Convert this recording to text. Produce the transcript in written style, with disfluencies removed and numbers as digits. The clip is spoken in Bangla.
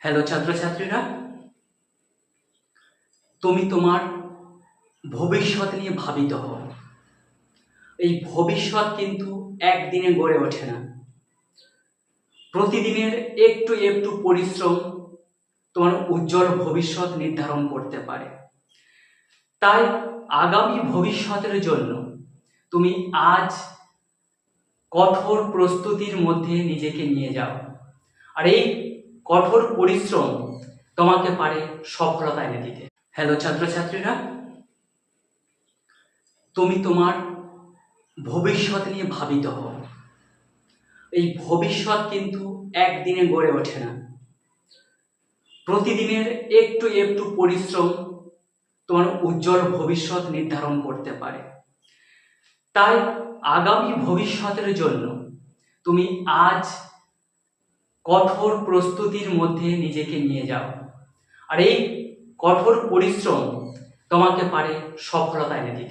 হ্যালো ছাত্রছাত্রীরা, তুমি তোমার ভবিষ্যৎ নিয়ে ভাবিত হও। এই ভবিষ্যৎ কিন্তু একদিনে গড়ে ওঠে না। প্রতিদিনের একটু একটু পরিশ্রম তোমার উজ্জ্বল ভবিষ্যৎ নির্ধারণ করতে পারে। তাই আগামী ভবিষ্যতের জন্য তুমি আজ কঠোর প্রস্তুতির মধ্যে নিজেকে নিয়ে যাও। আর এই কঠোর পরিশ্রম তোমাকে পারে সফলতা এনে দিতে। হ্যালো ছাত্রছাত্রীরা, তুমি তোমার ভবিষ্যৎ নিয়ে ভাবিত হও। এই ভবিষ্যৎ কিন্তু একদিনে গড়ে ওঠে না। প্রতিদিনের একটু একটু পরিশ্রম তোমার উজ্জ্বল ভবিষ্যৎ নির্ধারণ করতে পারে। তাই আগামী ভবিষ্যতের জন্য তুমি আজ কঠোর প্রস্তুতির মধ্যে নিজেকে নিয়ে যাও। আর এই কঠোর পরিশ্রম তোমাকে পারে সফলতা এনে দিতে।